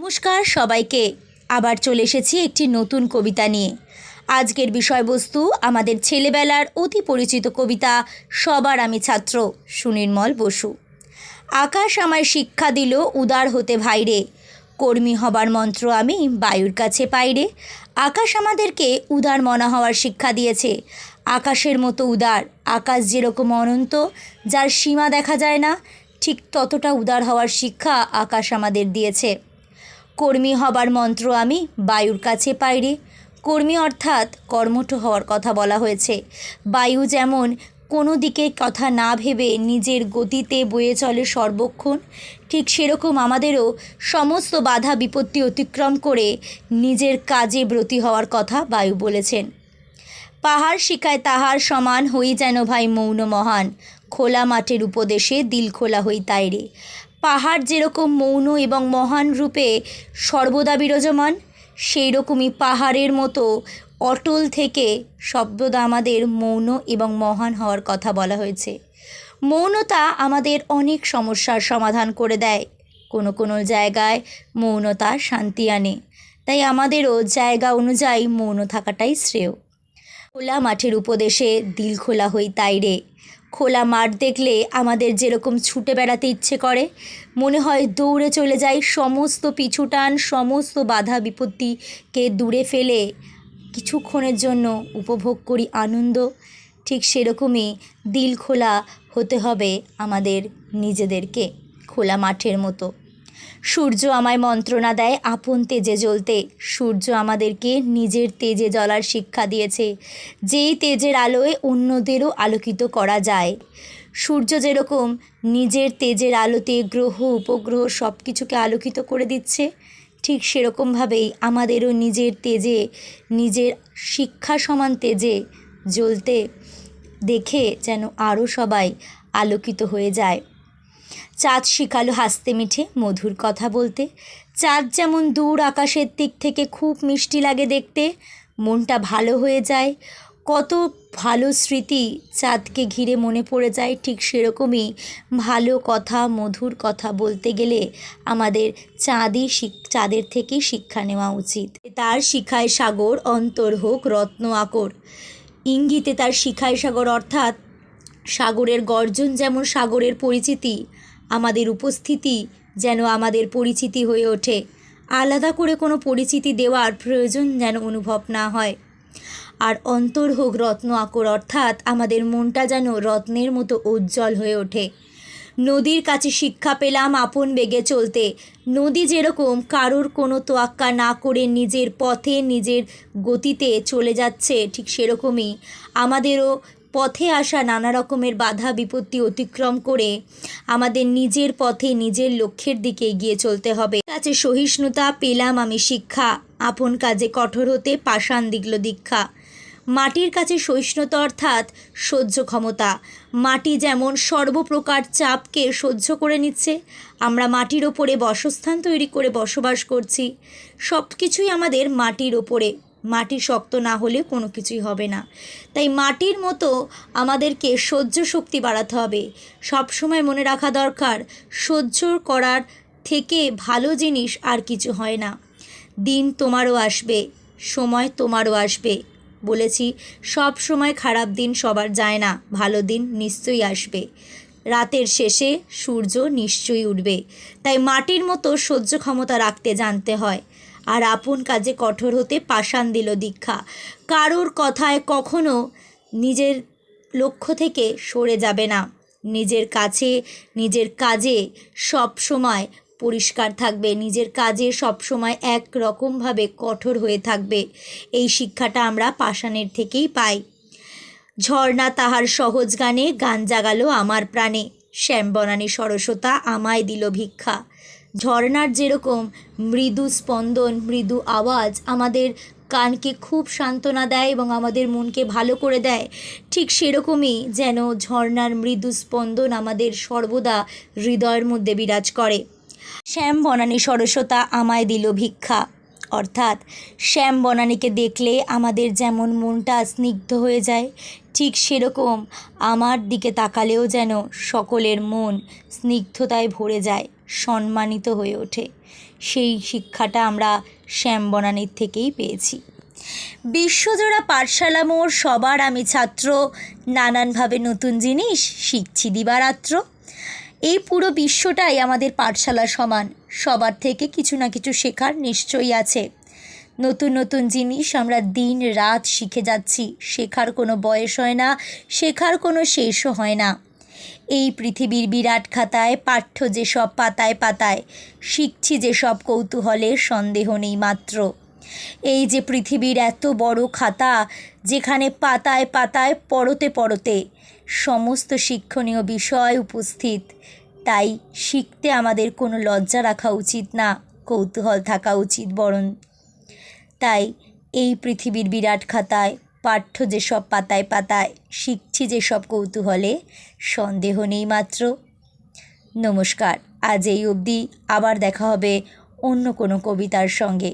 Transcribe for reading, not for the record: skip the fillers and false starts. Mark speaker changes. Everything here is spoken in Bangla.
Speaker 1: নমস্কার সবাইকে। আবার চলে এসেছি একটি নতুন কবিতা নিয়ে। আজকের বিষয়বস্তু আমাদের ছেলেবেলার অতি পরিচিত কবিতা সবার আমি ছাত্র, সুনির্মল বসু। আকাশ আমায় শিক্ষা দিল উদার হতে ভাইরে, কর্মী হবার মন্ত্র আমি বায়ুর কাছে পাইরে। আকাশ আমাদেরকে উদার মনা হওয়ার শিক্ষা দিয়েছে। আকাশের মতো উদার, আকাশ যেরকম অনন্ত, যার সীমা দেখা যায় না, ঠিক ততটা উদার হওয়ার শিক্ষা আকাশ আমাদের দিয়েছে। কর্মী হবার মন্ত্র আমি বায়ুর কাছে পাইরে। কর্মী অর্থাৎ কর্মঠ হওয়ার কথা বলা হয়েছে। বায়ু যেমন কোনো দিকে কথা না ভেবে নিজের গতিতে বয়ে চলে সর্বক্ষণ, ঠিক সেরকম আমাদেরও সমস্ত বাধা বিপত্তি অতিক্রম করে নিজের কাজে ব্রতী হওয়ার কথা বায়ু বলেছেন। পাহাড় শিখায় তাহার সমান হই যেন ভাই মৌন মহান, খোলা মাঠের উপদেশে দিল খোলা হই তাইরে। পাহাড় যেরকম মৌন এবং মহান রূপে সর্বদা বিরাজমান, সেই রকমই পাহাড়ের মতো অটল থেকে সর্বদা আমাদের মৌন এবং মহান হওয়ার কথা বলা হয়েছে। মৌনতা আমাদের অনেক সমস্যার সমাধান করে দেয়। কোনো কোনো জায়গায় মৌনতা শান্তি আনে, তাই আমাদেরও জায়গা অনুযায়ী মৌন থাকাটাই শ্রেয়। খোলা মাঠের উপদেশে দিল খোলা হই তাইরে। খোলা মাঠ দেখলে আমাদের যেরকম ছুটে বেড়াতে ইচ্ছে করে, মনে হয় দৌড়ে চলে যাই, সমস্ত পিছুটান সমস্ত বাধা বিপত্তিকে দূরে ফেলে কিছুক্ষণের জন্য উপভোগ করি আনন্দ। ঠিক সেরকমই দিল খোলা হতে হবে আমাদের নিজেদেরকে, খোলা মাঠের মতো। সূর্য আমায় মন্ত্রণা দেয় আপন তেজে জ্বলতে। সূর্য আমাদেরকে নিজের তেজে জ্বলার শিক্ষা দিয়েছে, যেই তেজের আলোয় অন্যদেরও আলোকিত করা যায়। সূর্য যেরকম নিজের তেজের আলোতে গ্রহ উপগ্রহ সব কিছুকে আলোকিত করে দিচ্ছে, ঠিক সেরকমভাবেই আমাদেরও নিজের তেজে, নিজের শিক্ষা সমান তেজে জ্বলতে দেখে যেন আরও সবাই আলোকিত হয়ে যায়। চাঁদ শিখালো হাসতে মিঠে মধুর কথা বলতে। চাঁদ যেমন দূর আকাশের দিক থেকে খুব মিষ্টি লাগে দেখতে, মনটা ভালো হয়ে যায়। কত ভালো স্মৃতি চাঁদকে ঘিরে মনে পড়ে যায়। ঠিক সেরকমই ভালো কথা মধুর কথা বলতে গেলে আমাদের চাঁদের থেকেই শিক্ষা নেওয়া উচিত। তার শিখায় সাগর অন্তর হোক রত্ন আকর। ইঙ্গিতে তার শিখায় সাগর অর্থাৎ সাগরের গর্জন যেমন সাগরের পরিচিতি, আমাদের উপস্থিতি যেন আমাদের পরিচিতি হয়ে ওঠে। আলাদা করে কোনো পরিচিতি দেওয়ার প্রয়োজন যেন অনুভব না হয়। আর অন্তর হোক রত্ন আকর অর্থাৎ আমাদের মনটা যেন রত্নের মতো উজ্জ্বল হয়ে ওঠে। নদীর কাছে শিক্ষা পেলাম আপন বেগে চলতে। নদী যেরকম কারোর কোনো তোয়াক্কা না করে নিজের পথে নিজের গতিতে চলে যাচ্ছে, ঠিক সেরকমই আমাদেরও পথে আসা নানা রকমের বাধা বিপত্তি অতিক্রম করে আমাদের নিজের পথে নিজের লক্ষ্যের দিকে এগিয়ে চলতে হবে। কাছে সহিষ্ণুতা পেলাম আমি শিক্ষা, আপন কাজে কঠোর হতে পাষাণ দিল দীক্ষা। মাটির কাছে সহিষ্ণুতা অর্থাৎ সহ্য ক্ষমতা। মাটি যেমন সর্বপ্রকার চাপকে সহ্য করে নিচ্ছে, আমরা মাটির ওপরে বাসস্থান তৈরি করে বসবাস করছি। সব কিছুই আমাদের মাটির ওপরে। মাটি শক্ত না হলে কোনো কিছুই হবে না। তাই মাটির মতো আমাদেরকে সহ্য শক্তি বাড়াতে হবে। সব সময় মনে রাখা দরকার, সহ্য করার থেকে ভালো জিনিস আর কিছু হয় না। দিন তোমারও আসবে, সময় তোমারও আসবে। বলেছি, সব সময় খারাপ দিন সবার যায় না, ভালো দিন নিশ্চয়ই আসবে। রাতের শেষে সূর্য নিশ্চয়ই উঠবে। তাই মাটির মতো সহ্য ক্ষমতা রাখতে জানতে হয়। আর আপন কাজে কঠোর হতে পাষাণ দিল দীক্ষা। কারোর কথায় কখনো নিজের লক্ষ্য থেকে সরে যাবে না। নিজের কাছে নিজের কাজে সব সময় পরিষ্কার থাকবে, নিজের কাজে সব সময় এক রকমভাবে কঠোর হয়ে থাকবে। এই শিক্ষাটা আমরা পাষাণের থেকেই পাই। ঝর্ণা তাহার সহজ গানে গান জাগালো আমার প্রাণে, শ্যামবনানী সরসতা আমায় দিল ভিক্ষা। ঝর্ণার যেরকম মৃদু স্পন্দন মৃদু আওয়াজ আমাদের কানকে খুব সান্ত্বনা দেয় এবং আমাদের মনকে ভালো করে দেয়, ঠিক সেরকমই যেন ঝর্ণার মৃদু স্পন্দন আমাদের সর্বদা হৃদয়ের মধ্যে বিরাজ করে। শ্যাম বনানী সরসতা আমায় দিল ভিক্ষা অর্থাৎ শ্যাম বনানীকে দেখলে আমাদের যেমন মনটা স্নিগ্ধ হয়ে যায়, ঠিক সেরকম আমার দিকে তাকালেও যেন সকলের মন স্নিগ্ধতায় ভরে যায়, সম্মানিত হয়ে ওঠে। সেই শিক্ষাটা আমরা শ্যামবনানীর থেকেই পেয়েছি। বিশ্বজোড়া পাঠশালা মোর, সবার আমি ছাত্র, নানানভাবে নতুন জিনিস শিখছি দিবারাত্র। এই পুরো বিশ্বটাই আমাদের পাঠশালা সমান, সবার থেকে কিছু না কিছু শেখার নিশ্চয়ই আছে। নতুন নতুন জিনিস আমরা দিন রাত শিখে যাচ্ছি, শেখার কোনো বয়স হয় না, শেখার কোনো শেষও হয় না। এই পৃথিবীর বিরাট খাতায় পাঠ্য যেসব পাতায় পাতায়, শিখছি যেসব কৌতূহলে, সন্দেহ নেই মাত্র। এই যে পৃথিবীর এত বড় খাতা, যেখানে পাতায় পাতায় পরতে পরতে সমস্ত শিক্ষণীয় বিষয় উপস্থিত, তাই শিখতে আমাদের কোনো লজ্জা রাখা উচিত না, কৌতূহল থাকা উচিত বরং। তাই এই পৃথিবীর বিরাট খাতায় পাঠ্য যেসব পাতায় পাতায়, শিখছি যেসব কৌতূহলে, সন্দেহ নেই মাত্র। নমস্কার, আজ এই অবধি, আবার দেখা হবে অন্য কোনো কবিতার সঙ্গে।